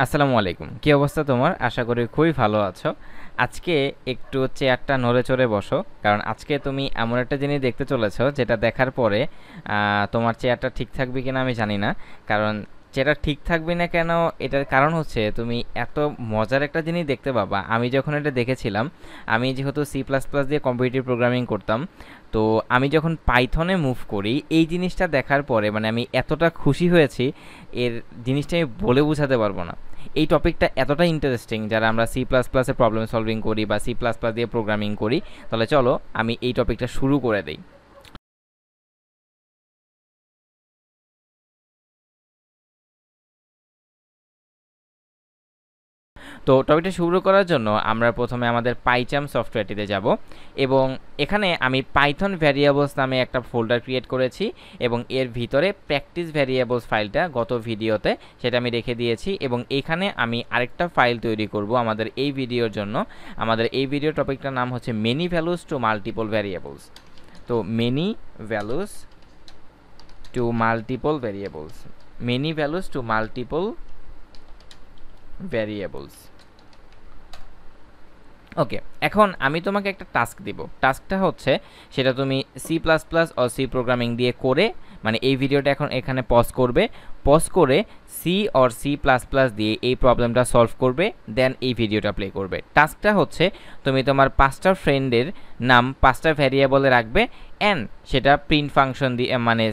আসসালামু আলাইকুম। কি অবস্থা তোমার? আশা করি খুবই ভালো আছো। আজকে একটু চেয়ারটা নড়ে চড়ে বসো, কারণ আজকে তুমি এমন একটা জিনিস দেখতে চলেছো যেটা দেখার পরে তোমার চেয়ারটা ঠিক থাকবে কিনা আমি জানি না। কারণ চেয়ারটা ঠিক থাকবে না কেন, এটার কারণ হচ্ছে তুমি এত মজার একটা জিনিস দেখতে পাবা। আমি যখন এটা দেখেছিলাম, আমি যেহেতু সি প্লাস প্লাস দিয়ে কম্পিটিটিভ প্রোগ্রামিং করতাম, তো আমি যখন পাইথনে মুভ করি এই জিনিসটা দেখার পরে মানে আমি এতটা খুশি হয়েছি, এর জিনিসটা আমি বলে বোঝাতে পারবো না। এই টপিকটা এতটা ইন্টারেস্টিং, যারা আমরা সি প্লাস প্লাসে প্রবলেম সলভিং করি বা সি প্লাস প্লাস দিয়ে প্রোগ্রামিং করি, তাহলে চলো আমি এই টপিকটা শুরু করে দিই। তো টপিকটা শুরু করার জন্য আমরা প্রথমে আমাদের পাইচাম সফটওয়্যারটিতে যাব, এবং এখানে আমি পাইথন ভ্যারিয়েবলস নামে একটা ফোল্ডার ক্রিয়েট করেছি, এবং এর ভিতরে প্র্যাকটিস ভ্যারিয়েবলস ফাইলটা গত ভিডিওতে সেটা আমি রেখে দিয়েছি, এবং এখানে আমি আরেকটা ফাইল তৈরি করব আমাদের এই ভিডিওর জন্য। আমাদের এই ভিডিও টপিকটার নাম হচ্ছে many values to multiple variables. তো many values to multiple variables, many values to multiple variables. Okay, এখন আমি তোমাকে একটা টাস্ক দিব। টাস্কটা হচ্ছে, সেটা তুমি সি প্লাস প্লাস ও সি প্রোগ্রামিং দিয়ে করে, মানে এই ভিডিওটা এখন এখানে পজ করবে, পজ করে C or C plus plus দিয়ে এই প্রবলেমটা সলভ করবে, দেন এই ভিডিওটা প্লে করবে। টাস্কটা হচ্ছে, তুমি তোমার 5টা ফ্রেন্ডের নাম 5টা ভ্যারিয়েবলে রাখবে, অ্যান্ড সেটা প্রিন্ট ফাংশন দিয়ে, মানে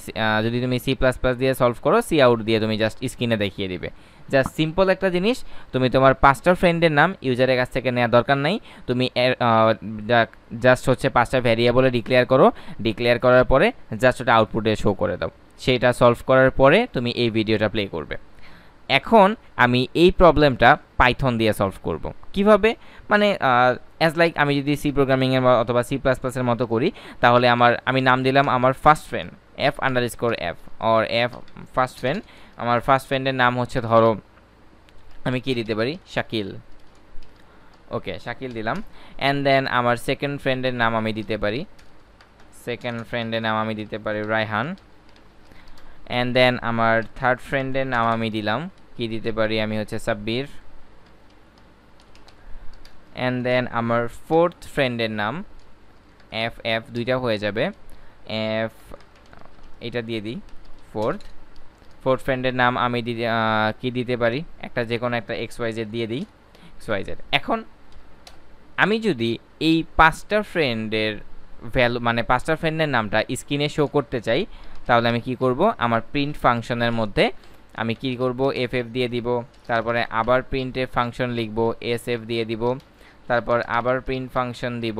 যদি তুমি সি প্লাস প্লাস দিয়ে সলভ করো, সি আউট দিয়ে তুমি জাস্ট স্ক্রিনে দেখিয়ে দিবে। জাস্ট সিম্পল একটা জিনিস। তুমি তোমার 5টা ফ্রেন্ডের নাম ইউজারের কাছ থেকে নেওয়ার দরকার নাই, তুমি জাস্ট হচ্ছে 5টা ভ্যারিয়েবলে ডিক্লেয়ার করো, ডিক্লেয়ার করার পরে জাস্ট ওটা আউটপুটে শো করে দাও। সেইটা সলভ করার পরে তুমি এই ভিডিওটা প্লে করবে। এখন আমি এই প্রবলেমটা পাইথন দিয়ে সলভ করব কিভাবে, মানে অ্যাজ লাইক আমি যদি সি প্রোগ্রামিংয়ের অথবা সি প্লাস প্লাসের মতো করি, তাহলে আমি নাম দিলাম আমার first friend F under score F, or F first friend. আমার ফার্স্ট ফ্রেন্ডের নাম হচ্ছে, ধরো আমি কি দিতে পারি, শাকিল। ওকে, শাকিল দিলাম। অ্যান্ড দেন আমার সেকেন্ড ফ্রেন্ডের নাম আমি দিতে পারি, রায়হান। অ্যান্ড দেন আমার থার্ড ফ্রেন্ডের নাম আমি দিলাম, কি দিতে পারি, আমি হচ্ছে সাব্বির। অ্যান্ড দেন আমার ফোর্থ ফ্রেন্ডের নাম, এফ এফ দুইটা হয়ে যাবে, এফ এটা দিয়ে দিই, ফোর্থ। ফোর্থ ফ্রেন্ডের নাম আমি কি দিতে পারি, একটা যে কোনো একটা এক্স ওয়াই জেড দিয়ে দিই, এক্স ওয়াই জেড। এখন আমি যদি এই 5টা ফ্রেন্ডের ভ্যালু, মানে 5টা ফ্রেন্ডের নামটা স্ক্রিনে শো করতে চাই, তাহলে আমি কি করব, আমার প্রিন্ট ফাংশনের মধ্যে আমি কি করব, এফ এফ দিয়ে দিব, তারপরে আবার প্রিন্টে ফাংশন লিখব, এস এফ দিয়ে দিব, তারপর আবার প্রিন্ট ফাংশন দিব,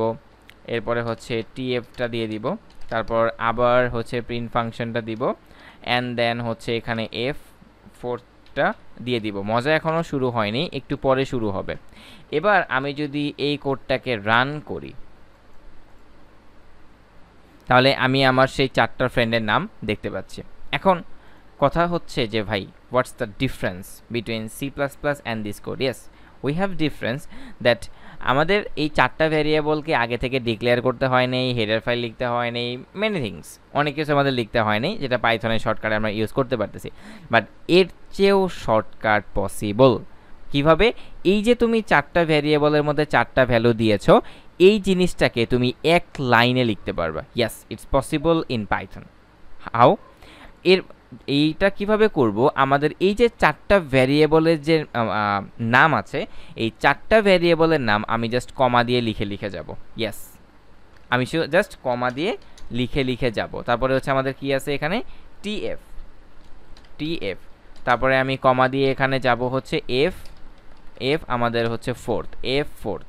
এরপরে হচ্ছে টি এফটা দিয়ে দিব, তারপর আবার হচ্ছে প্রিন্ট ফাংশনটা দিব, অ্যান্ড দেন হচ্ছে এখানে এফ ফোরটা দিয়ে দিব। মজা এখনও শুরু হয়নি, একটু পরে শুরু হবে। এবার আমি যদি এই কোডটাকে রান করি, তাহলে আমি আমার সেই 4টা ফ্রেন্ডের নাম দেখতে পাচ্ছি। এখন কথা হচ্ছে যে ভাই, what's the difference between C plus plus and this code? Yes, we have difference, that আমাদের এই 4টা ভ্যারিয়েবলকে আগে থেকে ডিক্লেয়ার করতে হয় নেই, হেডার ফাইল লিখতে হয় নেই, মেনি থিংস, অনেক কিছু আমাদের লিখতে হয় নেই, যেটা পাইথনের শর্টকাটে আমরা ইউজ করতে পারতেছি। বাট এর চেয়েও শর্টকাট পসিবল। কিভাবে? এই যে তুমি 4টা ভ্যারিয়েবলের মধ্যে 4টা ভ্যালু দিয়েছো, এই জিনিসটাকে তুমি এক লাইনে লিখতে পারবা। Yes, it's possible in Python. How? এর এইটা কিভাবে করব, আমাদের এই যে 4টা ভ্যারিয়েবলের যে নাম আছে, এই 4টা ভ্যারিয়েবলের নাম আমি জাস্ট কমা দিয়ে লিখে লিখে যাব। ইয়েস, আমি জাস্ট কমা দিয়ে লিখে লিখে যাব। তারপরে হচ্ছে আমাদের কি আছে এখানে, টিএফ, টিএফ। তারপরে আমি কমা দিয়ে এখানে যাব হচ্ছে এফ, এফ আমাদের হচ্ছে fourth, F fourth,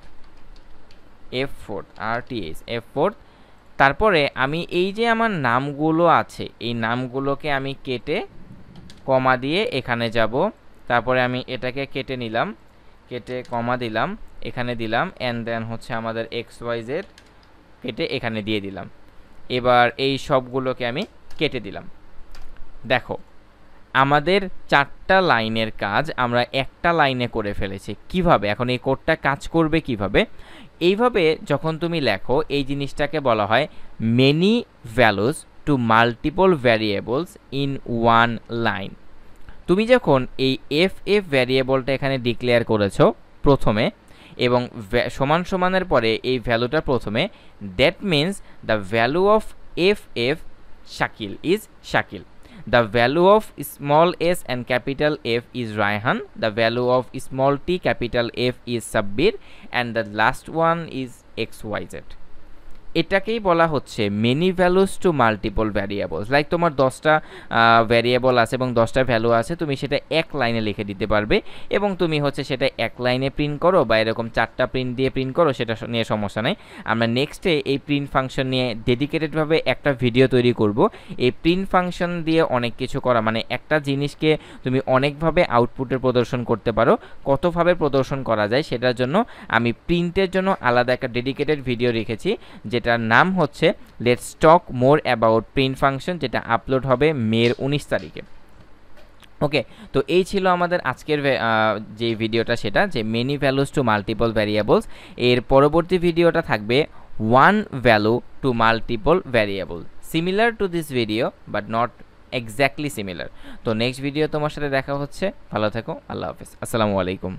F fourth আর টিএইচ, এফ ফোর্থ। তারপরে আমি এই যে আমার নামগুলো আছে, এই নামগুলোকে আমি কেটে কমা দিয়ে এখানে যাব। তারপরে আমি এটাকে কেটে নিলাম, কেটে কমা দিলাম, এখানে দিলাম, অ্যান্ড দেন হচ্ছে আমাদের এক্স ওয়াই জেড কেটে এখানে দিয়ে দিলাম। এবার এই সবগুলোকে আমি কেটে দিলাম। দেখো, আমাদের 4টা লাইনের কাজ আমরা একটা লাইনে করে ফেলেছি। কিভাবে? এখন এই কোডটা কাজ করবে কিভাবে? এইভাবে যখন তুমি লেখো, এই জিনিসটাকে বলা হয় many values to multiple variables in one line. তুমি যখন এই এফ এফ ভ্যারিয়েবলটা এখানে ডিক্লেয়ার করেছো প্রথমে এবং সমান সমানের পরে এই ভ্যালুটা প্রথমে, that means the value of F F Shakil is Shakil, the value of small s and capital F is Raihan, the value of small t capital F is Sabbir, and the last one is XYZ. এটাকেই বলা হচ্ছে many values to multiple variables. Like তোমার 10টা variable আছে এবং 10টা value আছে, তুমি সেটা এক লাইনে লিখে দিতে পারবে এবং তুমি হচ্ছে সেটা এক লাইনে প্রিন্ট করো বা এরকম 4টা প্রিন্ট দিয়ে প্রিন্ট করো, সেটা নিয়ে সমস্যা নাই। আমরা নেক্সটে এই প্রিন্ট ফাংশন নিয়ে ডেডিকেটেডভাবে একটা ভিডিও তৈরি করব। এই প্রিন্ট ফাংশন দিয়ে অনেক কিছু করা, মানে একটা জিনিসকে তুমি অনেকভাবে আউটপুটের প্রদর্শন করতে পারো, কতভাবে প্রদর্শন করা যায় সেটার জন্য আমি প্রিন্টের জন্য আলাদা একটা ডেডিকেটেড ভিডিও রেখেছি, যেটার নাম হচ্ছে let's talk more about print function, যেটা আপলোড হবে মের 19 তারিখে। ওকে, তো এই ছিল আমাদের আজকের যে ভিডিওটা, সেটা যে many values to multiple variables. এর পরবর্তী ভিডিওটা থাকবে one value to multiple variable, similar to this video but not exactly similar. তো নেক্সট ভিডিও তোমার সাথে দেখা হচ্ছে, ভালো থেকো, আল্লাহ হাফেজ, আসসালামু আলাইকুম।